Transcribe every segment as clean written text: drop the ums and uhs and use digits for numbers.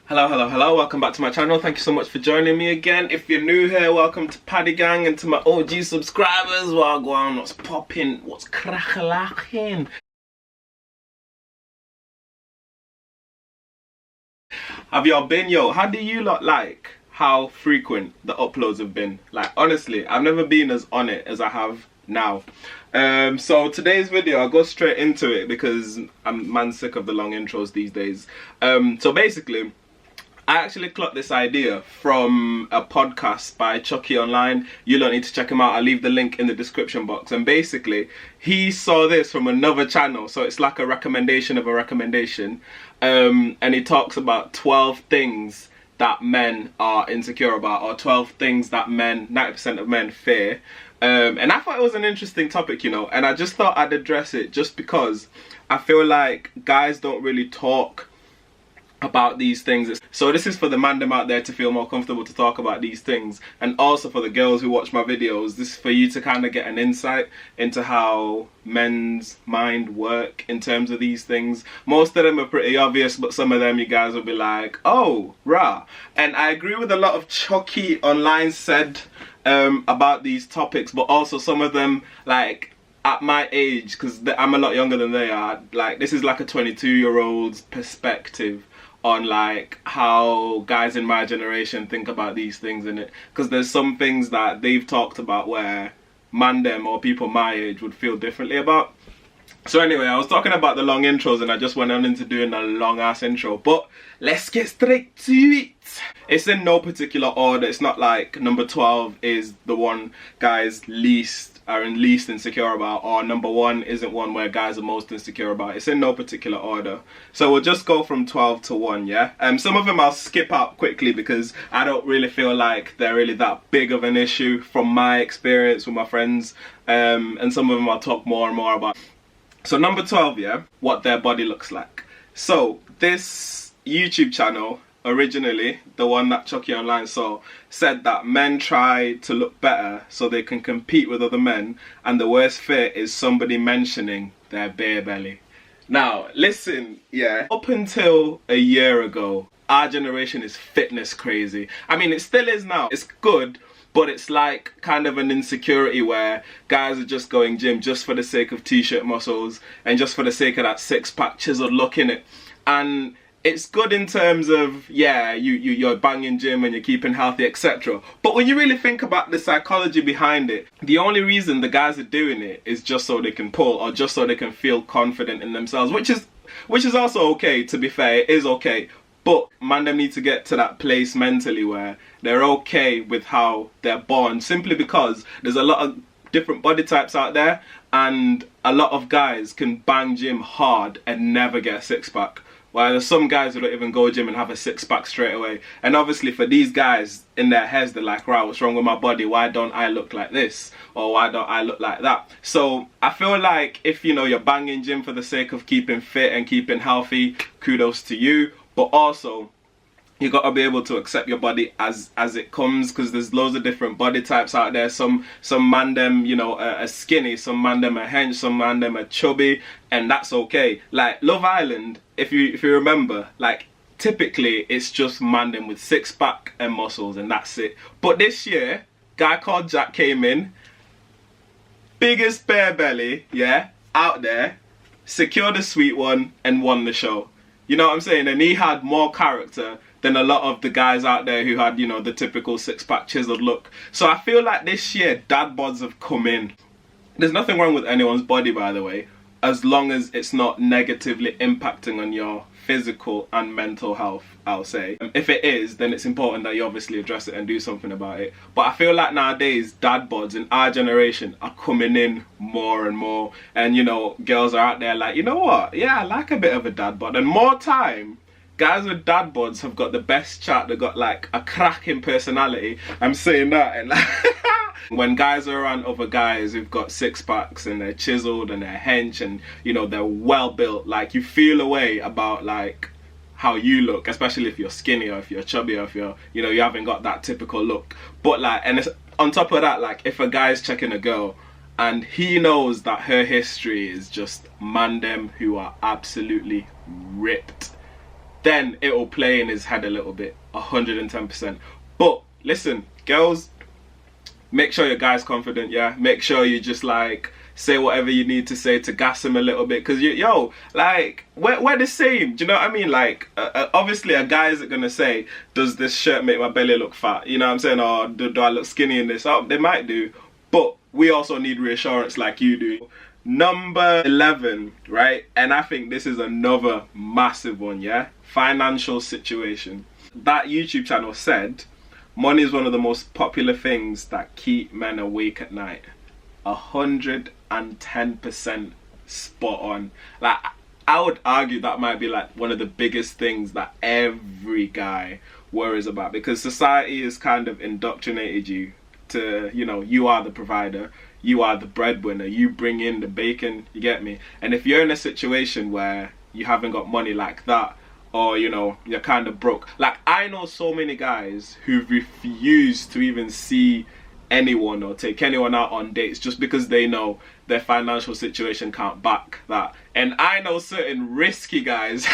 Hello, welcome back to my channel. Thank you so much for joining me again. If you're new here, welcome to Paddy Gang, and to my OG subscribers, wagwan, what's popping, what's crack-a-lacking? Have y'all been, how do you lot like how frequent the uploads have been? Like, honestly, I've never been as on it as I have now. So today's video, I'll go straight into it because I'm sick of the long intros these days. So basically, I actually clocked this idea from a podcast by Chucky Online. You don't need to check him out. I'll leave the link in the description box. And basically, he saw this from another channel. So it's like a recommendation of a recommendation. And he talks about 12 things that men are insecure about, or 12 things that 90% of men fear. And I thought it was an interesting topic, and I just thought I'd address it just because I feel like guys don't really talk about these things. So this is for the mandem out there to feel more comfortable to talk about these things, and also for the girls who watch my videos, this is for you to kind of get an insight into how men's mind work in terms of these things. Most of them are pretty obvious, but some of them you guys will be like, oh, rah. And I agree with a lot of Chucky Online said about these topics, but also some of them, like, at my age, because I'm a lot younger than they are, like, this is like a 22-year-old's perspective on like how guys in my generation think about these things in it, because there's some things that they've talked about where mandem or people my age would feel differently about. So anyway, I was talking about the long intros and I just went on into doing a long ass intro, but let's get straight to it. It's in no particular order. It's not like number 12 is the one guys are least insecure about, or number 1 isn't one where guys are most insecure about. It's in no particular order. So we'll just go from 12 to 1, yeah? Some of them I'll skip out quickly because I don't really feel like they're really that big of an issue from my experience with my friends. And some of them I'll talk more and more about. So number 12, yeah? What their body looks like. So this YouTube channel, originally, the one that Chucky Online saw, said that men try to look better so they can compete with other men, and the worst fear is somebody mentioning their beer belly. Now, listen, yeah, up until a year ago, our generation is fitness crazy. I mean, it still is now. It's good, but it's like kind of an insecurity where guys are just going gym just for the sake of t-shirt muscles and just for the sake of that six-pack chiseled look in it. And it's good in terms of, yeah, you're banging gym and you're keeping healthy, etc. But when you really think about the psychology behind it, the only reason the guys are doing it is just so they can pull, or just so they can feel confident in themselves, which is also okay, to be fair, it is okay. But man, them need to get to that place mentally where they're okay with how they're born, simply because there's a lot of different body types out there, and a lot of guys can bang gym hard and never get a six-pack. Well, there's some guys who don't even go gym and have a six-pack straight away. And obviously for these guys, in their heads, they're like, right, what's wrong with my body? Why don't I look like this? Or why don't I look like that? So I feel like if, you're banging gym for the sake of keeping fit and keeping healthy, kudos to you. But also, you got to be able to accept your body as it comes, because there's loads of different body types out there. Some mandem, are skinny, some mandem are hench, some mandem are chubby, and that's okay. Like Love Island, if you remember, like typically it's just mandem with six-pack and muscles, and that's it. But this year, guy called Jack came in, biggest bear belly, yeah, out there, secured a sweet one and won the show. You know what I'm saying? And he had more character than a lot of the guys out there who had, the typical six-pack chiseled look. So I feel like this year, dad bods have come in. There's nothing wrong with anyone's body, by the way, as long as it's not negatively impacting on your physical and mental health, I'll say. If it is, then it's important that you obviously address it and do something about it. But I feel like nowadays, dad bods in our generation are coming in more and more. And, girls are out there like, you know what? Yeah, I like a bit of a dad bod. And more time, guys with dad bods have got the best chat. They've got like a cracking personality. I'm saying that, and like when guys are around other guys who've got six-packs and they're chiseled and they're hench and they're well built, like you feel a way about like how you look, especially if you're skinny or if you're chubby or if you're you haven't got that typical look. But like, and it's, on top of that, like if a guy's checking a girl and he knows that her history is just mandem who are absolutely ripped, then it'll play in his head a little bit, 110%. But listen, girls, make sure your guy's confident, yeah? Make sure you just like say whatever you need to say to gas him a little bit, because like we're the same, do you know what I mean? Like obviously a guy isn't gonna say, does this shirt make my belly look fat, you know what I'm saying, or do I look skinny in this? Oh, they might do, but we also need reassurance like you do. Number 11, right? And I think this is another massive one, yeah? Financial situation. That YouTube channel said money is one of the most popular things that keep men awake at night. 110% spot on. Like, I would argue that might be like one of the biggest things that every guy worries about, because society has kind of indoctrinated you to, you know, you are the provider, you are the breadwinner, you bring in the bacon, you get me? And if you're in a situation where you haven't got money like that, or you know, you're kind of broke, like I know so many guys who've refused to even see anyone or take anyone out on dates just because they know their financial situation can't back that. And I know certain risky guys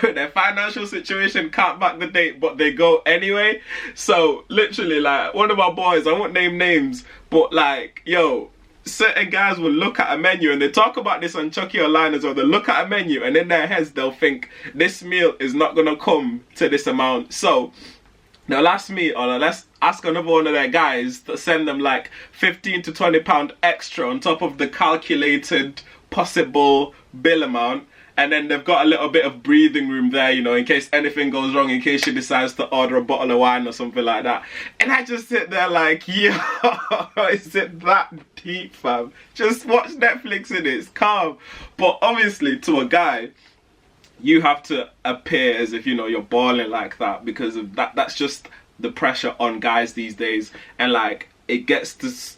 their financial situation can't back the date, but they go anyway. So literally, like one of my boys, I won't name names, but like, yo, certain guys will look at a menu, and they talk about this on Chucky Online as well. They look at a menu and in their heads they'll think this meal is not gonna come to this amount, so they'll ask me, or let's ask another one of their guys to send them like 15 to 20 pound extra on top of the calculated possible bill amount, and then they've got a little bit of breathing room there, you know, in case anything goes wrong, in case she decides to order a bottle of wine or something like that. And I just sit there like, yo, is it that deep, fam? Just watch Netflix in it, it's calm. But obviously to a guy, you have to appear as if, you know, you're balling like that, because of that. That's just the pressure on guys these days. And like, it gets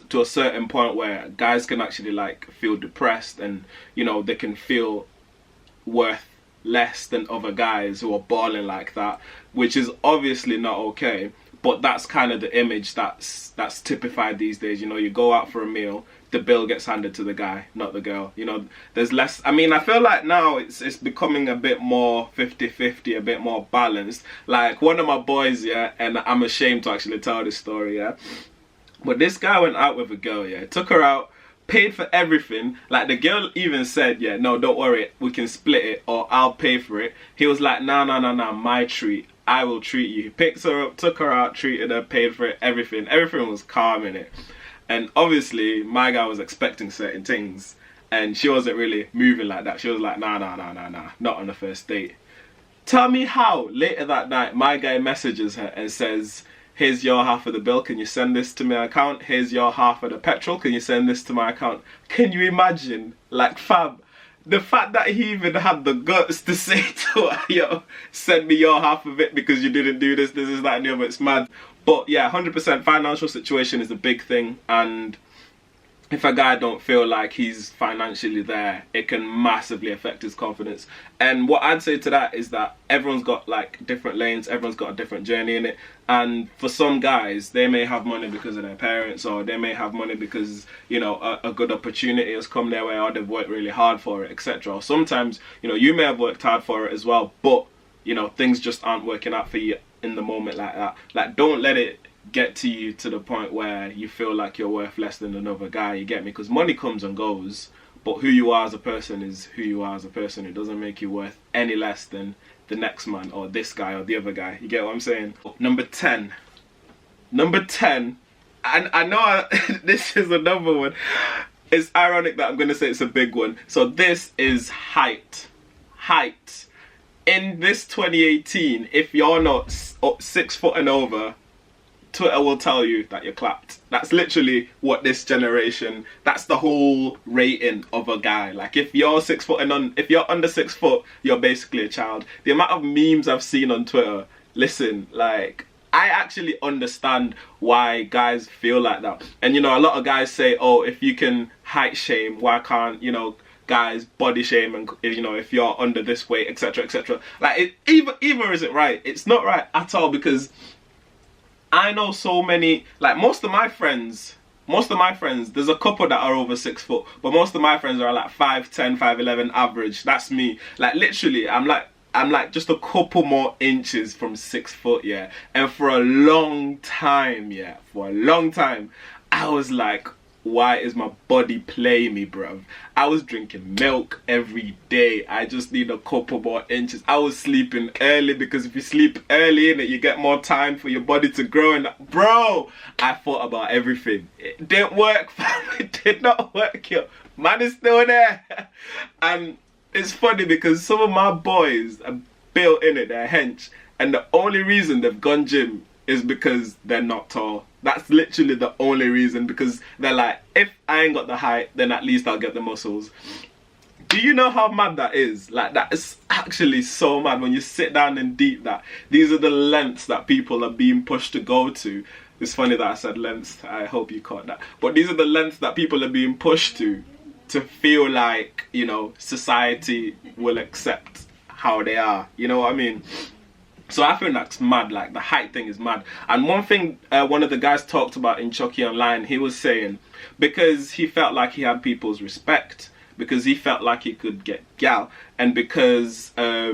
to a certain point where guys can actually like feel depressed, and you know, they can feel worth less than other guys who are balling like that, which is obviously not okay. But that's kind of the image that's typified these days. You know, you go out for a meal, the bill gets handed to the guy, not the girl. You know, there's less, I mean, I feel like now it's becoming a bit more 50-50, a bit more balanced. Like one of my boys, yeah, and I'm ashamed to actually tell this story, yeah, but this guy went out with a girl, yeah, took her out, paid for everything. Like the girl even said, yeah, no, don't worry, we can split it, or I'll pay for it. He was like, nah, my treat, I will treat you. He picked her up, took her out, treated her, paid for it, everything was calm in it. And obviously my guy was expecting certain things, and she wasn't really moving like that. She was like, nah, not on the first date. Tell me how later that night my guy messages her and says, here's your half of the bill, can you send this to my account? Here's your half of the petrol, can you send this to my account? Can you imagine? Like, fam, the fact that he even had the guts to say to her, yo, send me your half of it because you didn't do this, is that, and the other, it's mad. But yeah, 100% financial situation is a big thing, and if a guy don't feel like he's financially there, it can massively affect his confidence. And what I'd say to that is that everyone's got like different lanes, everyone's got a different journey in it. And for some guys, they may have money because of their parents, or they may have money because, you know, a good opportunity has come their way, or they've worked really hard for it, etc. Or sometimes, you know, you may have worked hard for it as well, but, you know, things just aren't working out for you in the moment like that. Like, don't let it get to you to the point where you feel like you're worth less than another guy, you get me? Because money comes and goes, but who you are as a person is who you are as a person. It doesn't make you worth any less than the next man, or this guy, or the other guy. You get what I'm saying? Number 10, and I know this is another one. It's ironic that I'm going to say it's a big one. So this is height. In this 2018, if you're not 6 foot and over, Twitter will tell you that you're clapped. That's literally what this generation, that's the whole rating of a guy. Like, if you're 6 foot and if you're under 6 foot, you're basically a child. The amount of memes I've seen on Twitter, listen, like, I actually understand why guys feel like that. And you know, a lot of guys say, oh, if you can height shame, why can't, you know, guys body shame, and you know, if you're under this weight, etc, etc. Like, either isn't right. It's not right at all, because I know so many, like most of my friends, there's a couple that are over 6 foot, but most of my friends are like 5'10", 5'11" average. That's me. Like, literally, I'm like, I'm like just a couple more inches from 6 foot, yeah. And for a long time, yeah, I was like, why is my body playing me, bruv? I was drinking milk every day. I just need a couple more inches. I was sleeping early, because if you sleep early, innit, you get more time for your body to grow. And bro, I thought about everything. It didn't work, fam. It did not work, yo. Man is still there. And it's funny because some of my boys are built in it, they're hench. And the only reason they've gone gym is because they're not tall. That's literally the only reason, because they're like, if I ain't got the height, then at least I'll get the muscles. Do you know how mad that is? Like, that is actually so mad when you sit down and deep that these are the lengths that people are being pushed to go to. It's funny that I said lengths. I hope you caught that. But these are the lengths that people are being pushed to feel like, you know, society will accept how they are. You know what I mean? So I think that's mad. Like, the height thing is mad. And one thing one of the guys talked about in Chucky Online, he was saying, because he felt like he had people's respect, because he felt like he could get gal, and because there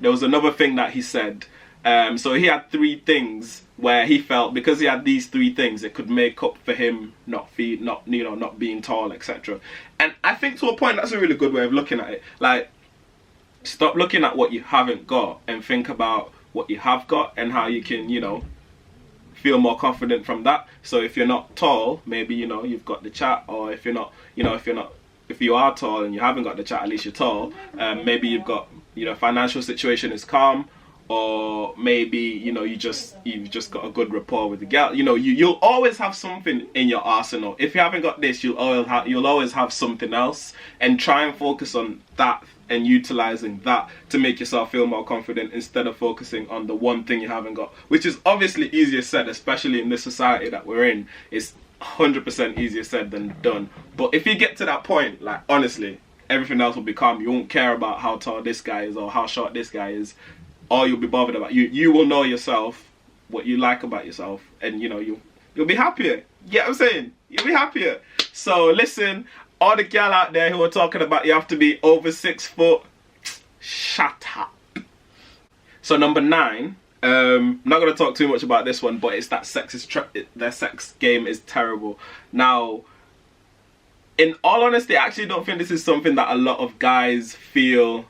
was another thing that he said. So he had 3 things where he felt because he had these 3 things, it could make up for him not being tall, etc. And I think to a point that's a really good way of looking at it. Like, stop looking at what you haven't got and think about what you have got and how you can, you know, feel more confident from that. So if you're not tall, maybe, you know, you've got the chat, or if you're not, you know, if you are tall and you haven't got the chat, at least you're tall. Maybe you've got, you know, financial situation is calm, or maybe, you know, you've just got a good rapport with the girl. You know, you'll always have something in your arsenal. If you haven't got this, you'll always have something else, and try and focus on that and utilizing that to make yourself feel more confident, instead of focusing on the one thing you haven't got, which is obviously easier said, especially in this society that we're in. It's 100% easier said than done. But if you get to that point, like, honestly, everything else will be calm. You won't care about how tall this guy is or how short this guy is. All you'll be bothered about, you will know yourself, what you like about yourself, and, you know, you'll be happier. You get what I'm saying? You'll be happier. So listen, all the gal out there who are talking about you have to be over 6 foot, shut up. So number 9, I'm not going to talk too much about this one, but it's that their sex game is terrible. Now, in all honesty, I actually don't think this is something that a lot of guys feel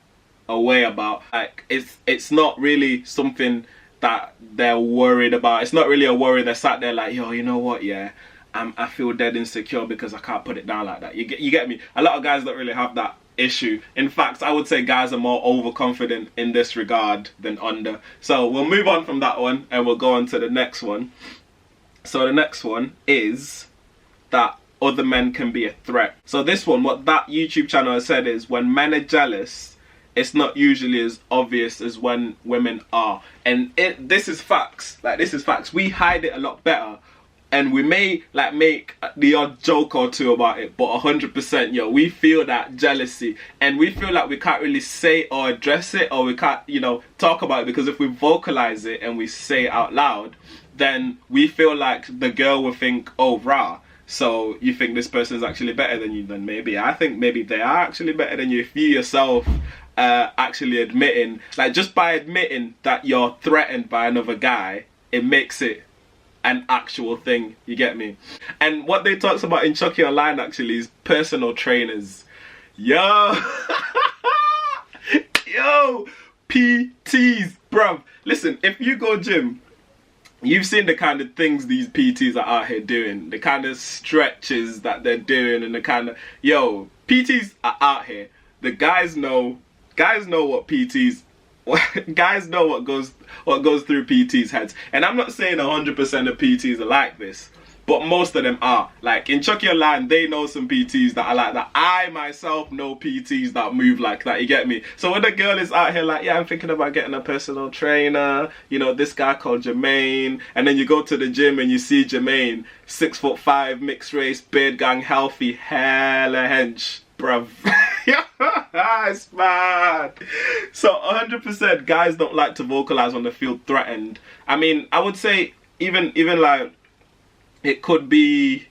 a way about. Like, it's not really something that they're worried about. It's not really a worry. They're sat there like, yo, you know what, yeah, I feel dead insecure because I can't put it down like that. You get me? A lot of guys don't really have that issue. In fact, I would say guys are more overconfident in this regard than under. So we'll move on from that one and we'll go on to the next one. So the next one is that other men can be a threat. So this one, what that YouTube channel has said is, when men are jealous, it's not usually as obvious as when women are. And this is facts. Like, this is facts. We hide it a lot better. And we may like make the odd joke or two about it, but 100%, yo, we feel that jealousy, and we feel like we can't really say or address it, or we can't, you know, talk about it, because if we vocalize it and we say it out loud, then we feel like the girl will think, oh, rah, so you think this person is actually better than you? Then maybe I think maybe they are actually better than you. If you yourself actually admitting, like, just by admitting that you're threatened by another guy, it makes it an actual thing. You get me? And what they talks about in Chucky Online actually is personal trainers. Yo, yo, PTs, bruv. Listen, if you go gym, you've seen the kind of things these PTs are out here doing, the kind of stretches that they're doing, and the kind of, yo, PTs are out here. The guys know what PTs. Guys know what goes through PTs' heads. And I'm not saying 100% of PTs are like this, but most of them are. Like, in Chucky Online, they know some PTs that are like that. I myself know PTs that move like that. You get me? So when a girl is out here like, yeah, I'm thinking about getting a personal trainer, you know, this guy called Jermaine, and then you go to the gym and you see Jermaine, 6'5", mixed race, beard gang, healthy, hella hench, bruv. It's mad. So 100% guys don't like to vocalize when they feel threatened. I mean, I would say even like it could be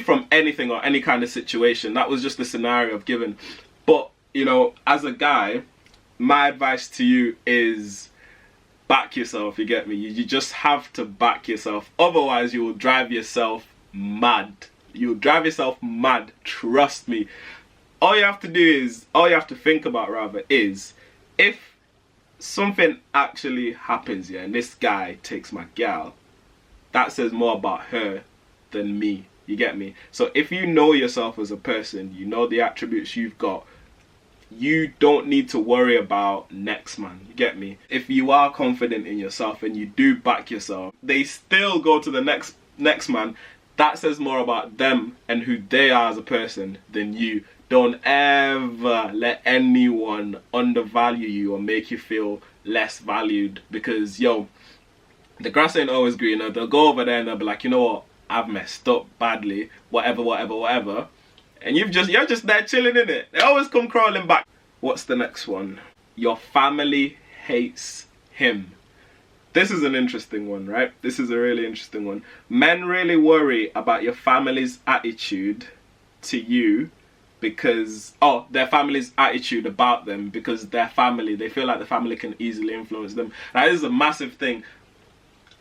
from anything or any kind of situation. That was just the scenario I've given. But, you know, as a guy, my advice to you is back yourself. You get me? You just have to back yourself. Otherwise, you will drive yourself mad. You'll drive yourself mad. Trust me. All you have to think about rather is, if something actually happens, yeah, and this guy takes my gal, that says more about her than me. You get me? So if you know yourself as a person, you know the attributes you've got, you don't need to worry about next man. You get me? If you are confident in yourself and you do back yourself, they still go to the next man. That says more about them and who they are as a person than you. Don't ever let anyone undervalue you or make you feel less valued, because yo, the grass ain't always greener. They'll go over there and they'll be like, you know what, I've messed up badly, whatever. And you're just there chilling in it. They always come crawling back. What's the next one? Your family hates him. This is an interesting one, right? This is a really interesting one. Men really worry about your family's attitude to you because, their family's attitude about them, because their family, they feel like the family can easily influence them. Now, this is a massive thing.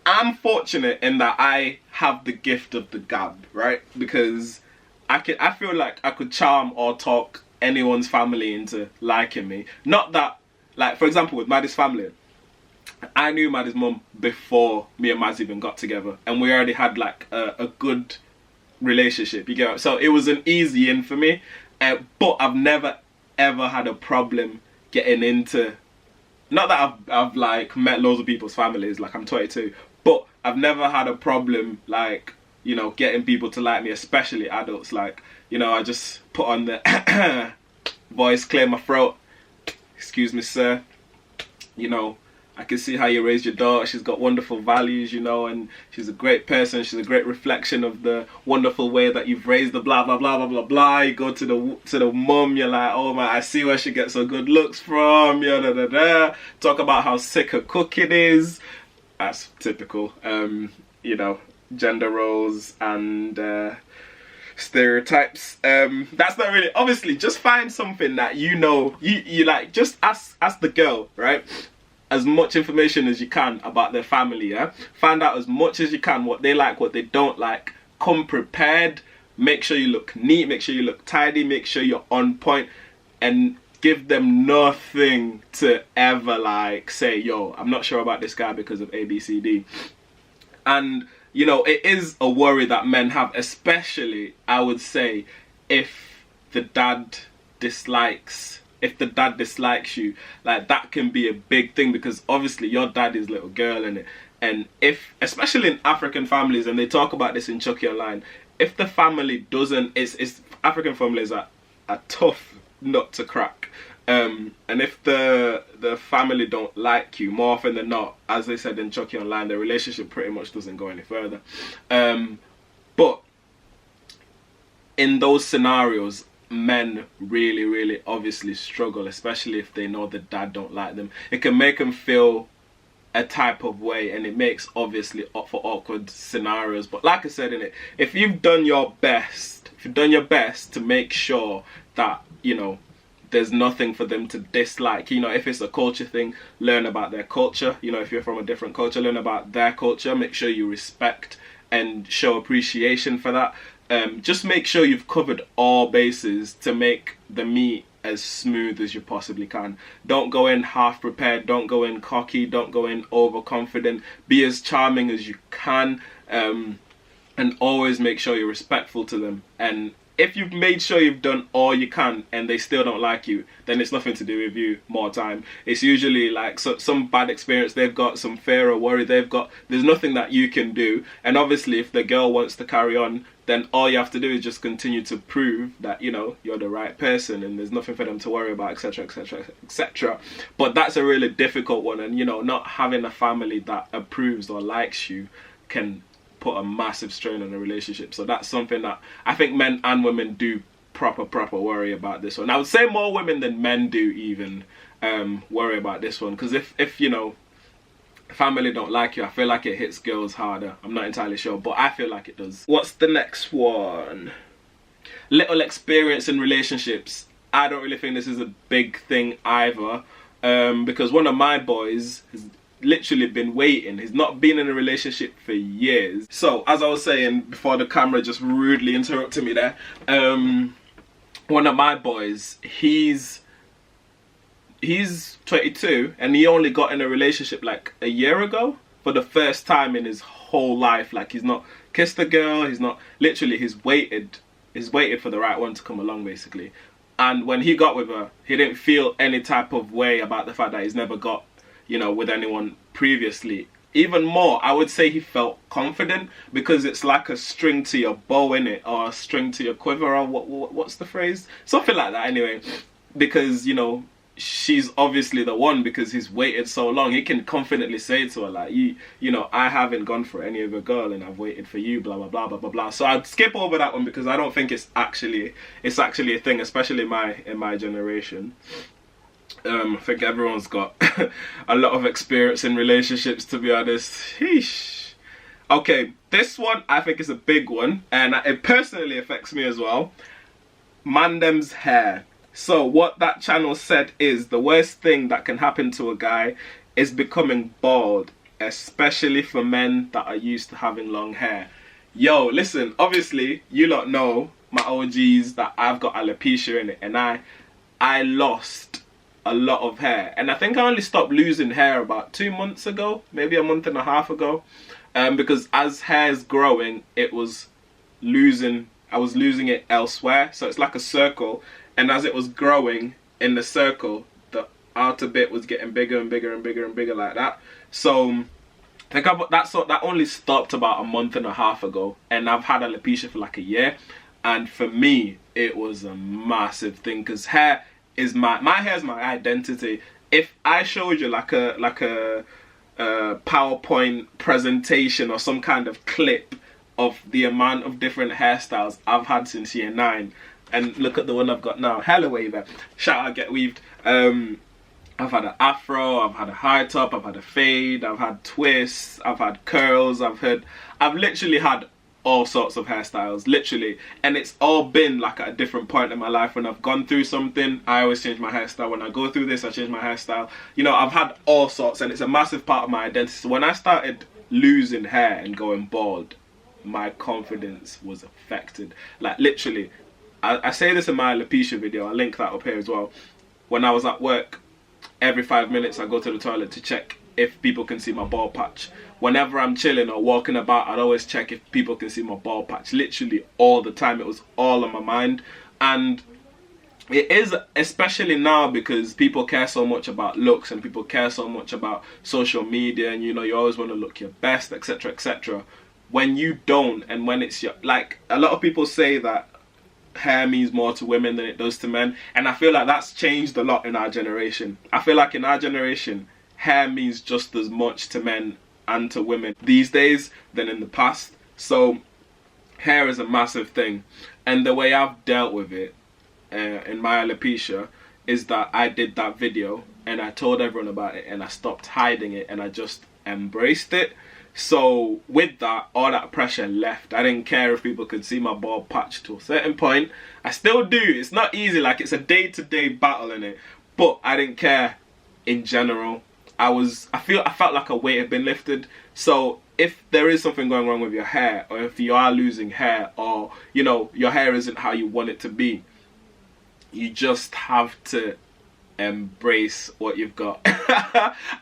I'm fortunate in that I have the gift of the gab, right? Because I feel like I could charm or talk anyone's family into liking me. Not that, like, for example, with Maddie's family, I knew Maddie's mum before me and Mads even got together, and we already had like a good relationship, you get it? So it was an easy in for me, but I've never ever had a problem getting into, not that I've like met loads of people's families, like I'm 22, but I've never had a problem like, you know, getting people to like me, especially adults. Like, you know, I just put on the voice, clear my throat, excuse me sir, you know, I can see how you raised your daughter. She's got wonderful values, you know, and she's a great person. She's a great reflection of the wonderful way that you've raised the blah, blah, blah, blah, blah, blah. You go to the mum, you're like, oh man, I see where she gets her good looks from, yeah, da, da, da. Talk about how sick her cooking is. That's typical, you know, gender roles and stereotypes. That's not really, obviously, just find something that you know, you like, just ask the girl, right? As much information as you can about their family, yeah? Find out as much as you can what they like, what they don't like. Come prepared. Make sure you look neat. Make sure you look tidy. Make sure you're on point. And give them nothing to ever like say, yo, I'm not sure about this guy because of A, B, C, D. And, you know, it is a worry that men have, especially, I would say, if the dad dislikes you, like that can be a big thing, because obviously your dad is little girl in it. And if, especially in African families, and they talk about this in Chucky Online, if the family doesn't, it's African families are tough nut to crack. And if the family don't like you, more often than not, as they said in Chucky Online, the relationship pretty much doesn't go any further. But in those scenarios, men really obviously struggle, especially if they know the dad don't like them. It can make them feel a type of way, and it makes obviously up for awkward scenarios. But like I said in it, if you've done your best to make sure that, you know, there's nothing for them to dislike, you know, if it's a culture thing, learn about their culture. You know, if you're from a different culture, learn about their culture. Make sure you respect and show appreciation for that. Just make sure you've covered all bases to make the meet as smooth as you possibly can. Don't go in half prepared, don't go in cocky, don't go in overconfident. Be as charming as you can, and always make sure you're respectful to them. And if you've made sure you've done all you can and they still don't like you, then it's nothing to do with you more time. It's usually like some bad experience they've got, some fear or worry they've got. There's nothing that you can do. And obviously if the girl wants to carry on, then all you have to do is just continue to prove that, you know, you're the right person and there's nothing for them to worry about, etc, etc, etc. But that's a really difficult one, and, you know, not having a family that approves or likes you can put a massive strain on a relationship. So that's something that I think men and women do proper worry about this one. I would say more women than men do even worry about this one, because if you know, family don't like you, I feel like it hits girls harder. I'm not entirely sure, but I feel like it does. What's the next one? Little experience in relationships. I don't really think this is a big thing either. because one of my boys has literally been waiting. He's not been in a relationship for years. So as I was saying before the camera just rudely interrupted me there, one of my boys, he's 22 and he only got in a relationship like a year ago for the first time in his whole life. Like, he's not kissed a girl, he's not, literally he's waited for the right one to come along, basically. And when he got with her, he didn't feel any type of way about the fact that he's never got, you know, with anyone previously. Even more, I would say he felt confident, because it's like a string to your bow, innit? Or a string to your quiver, or what's the phrase? Something like that, anyway. Because, you know, she's obviously the one, because he's waited so long. He can confidently say to her, like, you know, I haven't gone for any other girl and I've waited for you, blah, blah, blah, blah, blah, blah. So I'd skip over that one, because I don't think it's actually a thing, especially in my generation. I think everyone's got a lot of experience in relationships, to be honest. Sheesh. Okay, this one I think is a big one, and it personally affects me as well. Mandem's hair. So what that channel said is the worst thing that can happen to a guy is becoming bald, especially for men that are used to having long hair. Yo, listen, obviously you lot know, my OGs, that I've got alopecia in it, and I lost a lot of hair, and I think I only stopped losing hair about 2 months ago, maybe a month and a half ago, because as hair's growing, I was losing it elsewhere. So it's like a circle, and as it was growing in the circle, the outer bit was getting bigger and bigger and bigger and bigger, like that. So I think that only stopped about a month and a half ago, and I've had alopecia for like a year, and for me it was a massive thing, because hair is my hair is my identity. If I showed you like a PowerPoint presentation or some kind of clip of the amount of different hairstyles I've had since year 9, and look at the one I've got now, hella waver, shout out Get Weaved. I've had an afro, I've had a high top, I've had a fade, I've had twists, I've had curls, I've literally had all sorts of hairstyles, literally, and it's all been like at a different point in my life. When I've gone through something, I always change my hairstyle. When I go through this, I change my hairstyle. You know, I've had all sorts, and it's a massive part of my identity. So when I started losing hair and going bald, my confidence was affected. Like, literally, I say this in my alopecia video, I'll link that up here as well. When I was at work, every 5 minutes I go to the toilet to check if people can see my bald patch. Whenever I'm chilling or walking about, I'd always check if people can see my bald patch. Literally all the time. It was all on my mind. And it is, especially now, because people care so much about looks and people care so much about social media, and you know, you always want to look your best, etc, etc. When you don't, and when it's your, like, a lot of people say that hair means more to women than it does to men, and I feel like that's changed a lot in our generation. I feel like in our generation, hair means just as much to men and to women these days than in the past. So hair is a massive thing, and the way I've dealt with it in my alopecia is that I did that video and I told everyone about it, and I stopped hiding it, and I just embraced it. So with that, all that pressure left. I didn't care if people could see my bald patch to a certain point. I still do. It's not easy, like, it's a day-to-day battle in it, but I didn't care in general. I felt like a weight had been lifted. So if there is something going wrong with your hair, or if you are losing hair, or, you know, your hair isn't how you want it to be, you just have to embrace what you've got.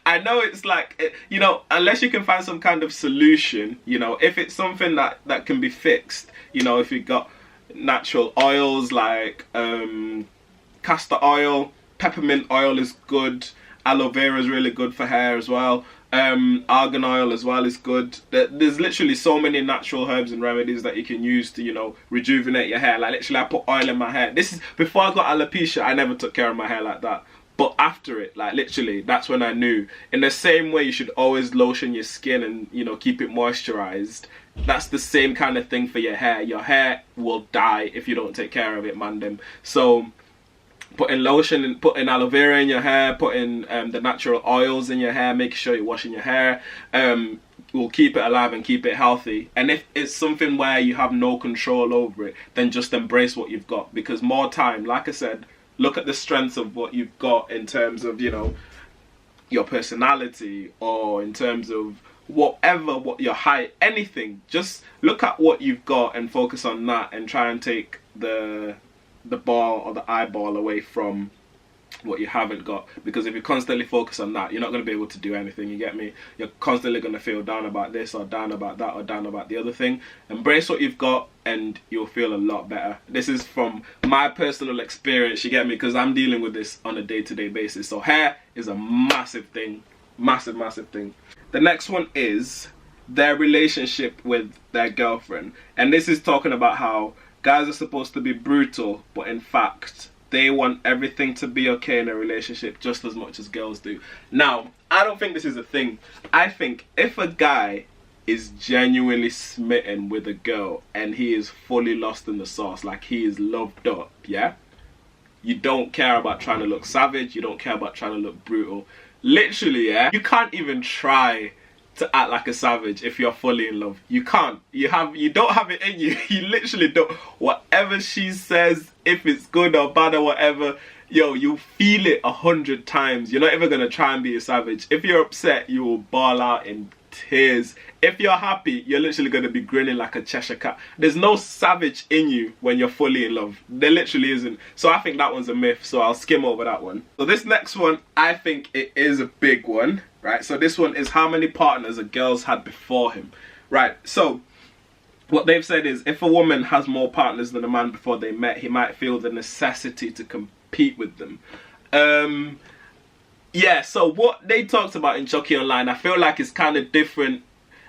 I know it's like, you know, unless you can find some kind of solution, you know, if it's something that can be fixed, you know, if you've got natural oils like castor oil, peppermint oil is good, aloe vera is really good for hair as well, argan oil as well is good. There's literally so many natural herbs and remedies that you can use to, you know, rejuvenate your hair. Like, literally, I put oil in my hair. This is before I got alopecia. I never took care of my hair like that, but after it, like, literally, that's when I knew. In the same way you should always lotion your skin and, you know, keep it moisturized, that's the same kind of thing for your hair. Your hair will die if you don't take care of it, mandem. So putting lotion and putting aloe vera in your hair, putting the natural oils in your hair, making sure you're washing your hair, will keep it alive and keep it healthy. And if it's something where you have no control over it, then just embrace what you've got, because more time, like I said, look at the strengths of what you've got in terms of, you know, your personality or in terms of whatever, what your height, anything. Just look at what you've got and focus on that, and try and take the ball or the eyeball away from what you haven't got. Because if you constantly focus on that, you're not going to be able to do anything, you get me? You're constantly going to feel down about this or down about that or down about the other thing. Embrace what you've got and you'll feel a lot better. This is from my personal experience, you get me? Because I'm dealing with this on a day-to-day basis. So hair is a massive thing, massive thing. The next one is their relationship with their girlfriend. And this is talking about how guys are supposed to be brutal, but in fact they want everything to be okay in a relationship just as much as girls do. Now, I don't think this is a thing. I think if a guy is genuinely smitten with a girl and he is fully lost in the sauce, like he is loved up, yeah? You don't care about trying to look savage, you don't care about trying to look brutal. Literally, yeah? You can't even try to act like a savage if you're fully in love. You can't. You don't have it in you. You literally don't. Whatever she says, if it's good or bad or whatever, yo, you feel it 100 times. You're not even gonna try and be a savage. If you're upset, you will bawl out in tears. If you're happy, you're literally gonna be grinning like a Cheshire cat. There's no savage in you when you're fully in love. There literally isn't. So I think that one's a myth, so I'll skim over that one. So this next one, I think it is a big one, right? So this one is how many partners a girl's had before him, right? So what they've said is if a woman has more partners than a man before they met, he might feel the necessity to compete with them. Yeah, so what they talked about in Chucky Online, I feel like it's kind of different.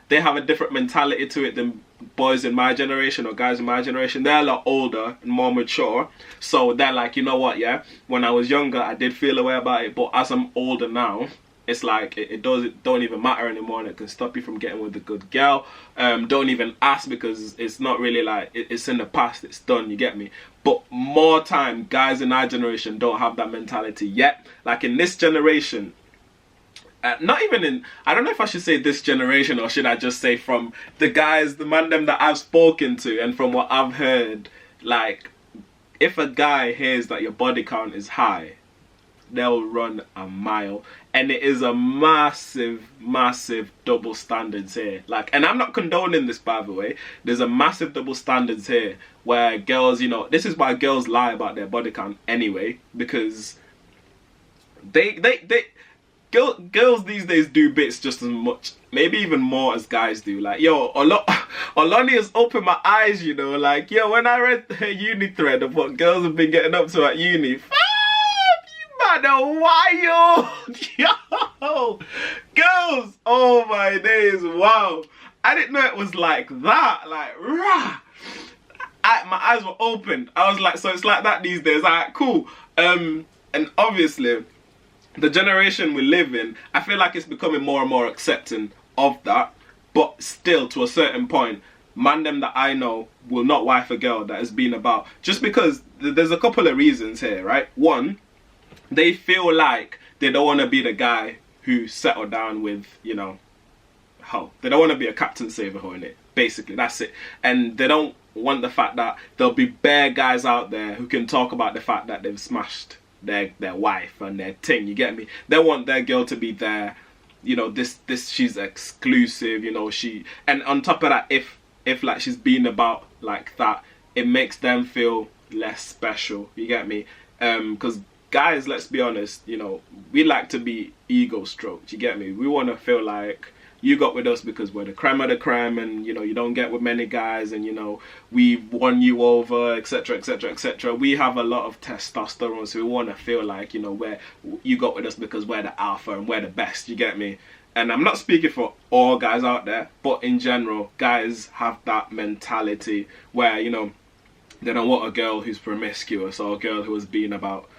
They have a different mentality to it than boys in my generation or guys in my generation. They're a lot older and more mature. So they're like, you know what, yeah, when I was younger, I did feel a way about it. But as I'm older now, it's like it don't even matter anymore, and it can stop you from getting with a good girl. Don't even ask, because it's not really like it's in the past, it's done, you get me? But more time, guys in our generation don't have that mentality yet. Like in this generation, not even in, I don't know if I should say this generation or should I just say from the guys, the mandem that I've spoken to and from what I've heard, like if a guy hears that your body count is high, they'll run a mile. And it is a massive double standards here. Like, and I'm not condoning this, by the way. There's a massive double standards here where girls, you know, this is why girls lie about their body count anyway, because girls these days do bits just as much, maybe even more, as guys do. Like, yo, Oloni has opened my eyes, you know, like, yo, when I read her uni thread of what girls have been getting up to at uni, wild, yo, girls, oh my days, wow, I didn't know it was like that, like, rah. My eyes were open. I was like, so it's like that these days, alright, cool. And obviously, the generation we live in, I feel like it's becoming more and more accepting of that, but still, to a certain point, mandem that I know will not wife a girl that has been about, just because there's a couple of reasons here, right? One, they feel like they don't want to be the guy who settled down with, you know, hoe. They don't want to be a captain saver hoe in it. Basically, that's it. And they don't want the fact that there'll be bare guys out there who can talk about the fact that they've smashed their wife and their ting, you get me? They want their girl to be there, you know, this she's exclusive, you know, and on top of that, if like she's been about like that, it makes them feel less special, you get me? Because guys, let's be honest, you know, we like to be ego stroked, you get me? We want to feel like you got with us because we're the creme of the creme, and you know, you don't get with many guys, and you know, we've won you over, etc, etc, etc. We have a lot of testosterone, so we want to feel like, you know, you got with us because we're the alpha and we're the best, you get me? And I'm not speaking for all guys out there, but in general, guys have that mentality where, you know, they don't want a girl who's promiscuous or a girl who has been about,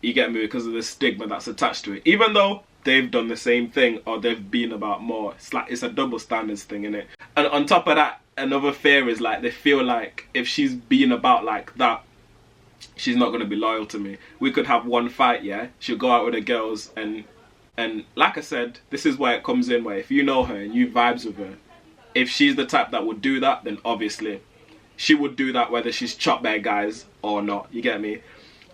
you get me, because of the stigma that's attached to it. Even though they've done the same thing or they've been about more, it's like it's a double standards thing, innit? And on top of that, another fear is like they feel like if she's been about like that, she's not going to be loyal to me. We could have one fight, yeah, she'll go out with the girls, and like I said, this is where it comes in, where if you know her and you vibes with her, if she's the type that would do that, then obviously she would do that whether she's chopped by guys or not, you get me?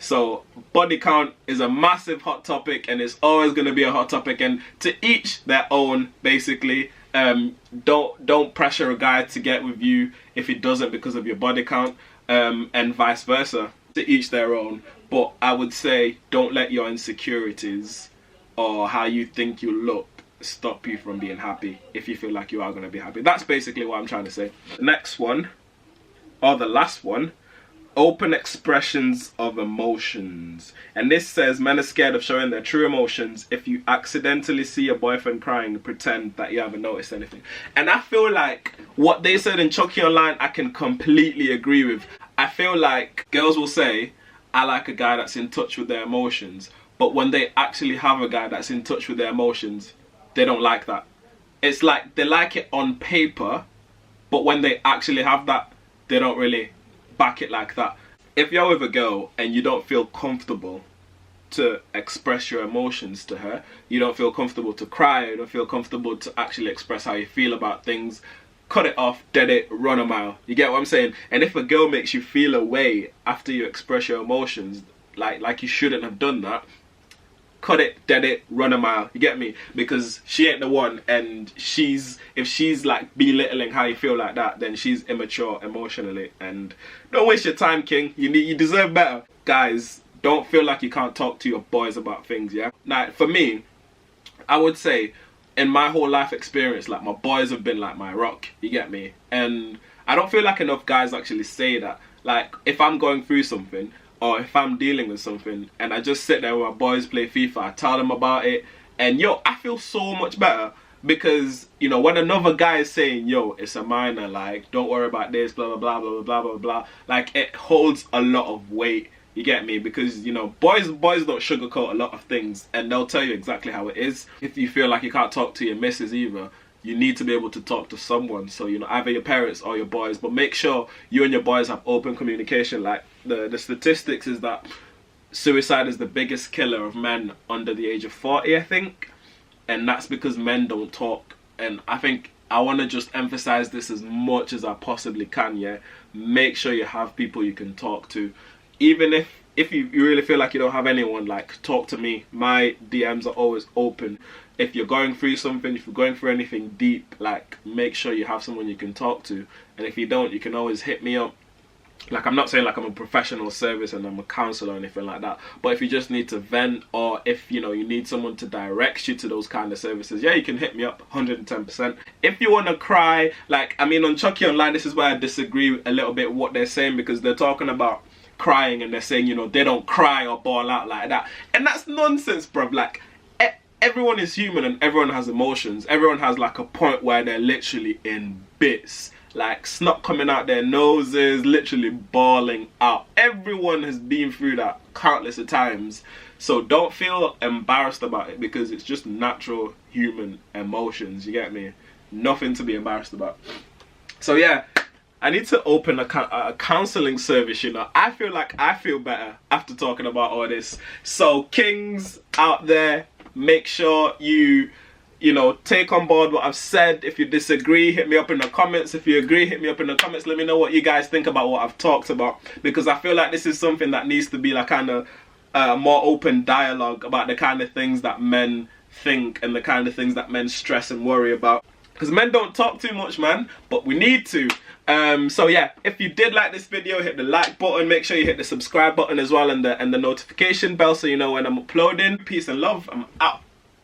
So body count is a massive hot topic, and it's always going to be a hot topic, and to each their own, basically. Don't pressure a guy to get with you if he doesn't because of your body count, and vice versa. To each their own. But I would say don't let your insecurities or how you think you look stop you from being happy if you feel like you are going to be happy. That's basically what I'm trying to say. The next one, or the last one, open expressions of emotions. And this says men are scared of showing their true emotions. If you accidentally see your boyfriend crying, pretend that you haven't noticed anything. And I feel like what they said in Chucky Online, I can completely agree with. I feel like girls will say, I like a guy that's in touch with their emotions, but when they actually have a guy that's in touch with their emotions, they don't like that. It's like they like it on paper, but when they actually have that, they don't really back it like that. If you're with a girl and you don't feel comfortable to express your emotions to her, you don't feel comfortable to cry, you don't feel comfortable to actually express how you feel about things, cut it off, dead it, run a mile. You get what I'm saying? And if a girl makes you feel a way after you express your emotions, like you shouldn't have done that, cut it, dead it, run a mile. You get me? Because she ain't the one, and if she's like belittling how you feel like that, then she's immature emotionally. And don't waste your time, king. You deserve better. Guys, don't feel like you can't talk to your boys about things, yeah? Now, for me, I would say, in my whole life experience, like, my boys have been like my rock, you get me? And I don't feel like enough guys actually say that. Like, if I'm going through something, or if I'm dealing with something, and I just sit there with my boys, play FIFA, I tell them about it, and yo, I feel so much better. Because, you know, when another guy is saying, yo, it's a minor, like, don't worry about this, blah, blah, blah, blah, blah, blah, blah, like, it holds a lot of weight. You get me? Because, you know, boys don't sugarcoat a lot of things, and they'll tell you exactly how it is. If you feel like you can't talk to your missus either, you need to be able to talk to someone. So, you know, either your parents or your boys, but make sure you and your boys have open communication. Like, the statistics is that suicide is the biggest killer of men under the age of 40, I think. And that's because men don't talk. And I think I want to just emphasize this as much as I possibly can, yeah? Make sure you have people you can talk to. Even if you really feel like you don't have anyone, like, talk to me. My DMs are always open. If you're going through something, if you're going through anything deep, like, make sure you have someone you can talk to. And if you don't, you can always hit me up. Like, I'm not saying like I'm a professional service and I'm a counselor or anything like that, but if you just need to vent, or if, you know, you need someone to direct you to those kind of services, yeah, you can hit me up 110%. If you want to cry, like, I mean, on Chucky Online, this is where I disagree a little bit with what they're saying, because they're talking about crying and they're saying, you know, they don't cry or bawl out like that, and that's nonsense, bruv. Like, everyone is human and everyone has emotions. Everyone has like a point where they're literally in bits, like snot coming out their noses, literally bawling out. Everyone has been through that countless of times. So don't feel embarrassed about it, because it's just natural human emotions, you get me? Nothing to be embarrassed about. So yeah, I need to open a counseling service, you know. I feel like I feel better after talking about all this. So kings out there, make sure you know, take on board what I've said. If you disagree, hit me up in the comments. If you agree, hit me up in the comments. Let me know what you guys think about what I've talked about, because I feel like this is something that needs to be like kind of more open dialogue about the kind of things that men think and the kind of things that men stress and worry about. Because men don't talk too much, man, but we need to. So yeah, if you did like this video, hit the like button. Make sure you hit the subscribe button as well, and the notification bell, so you know when I'm uploading. Peace and love. I'm out.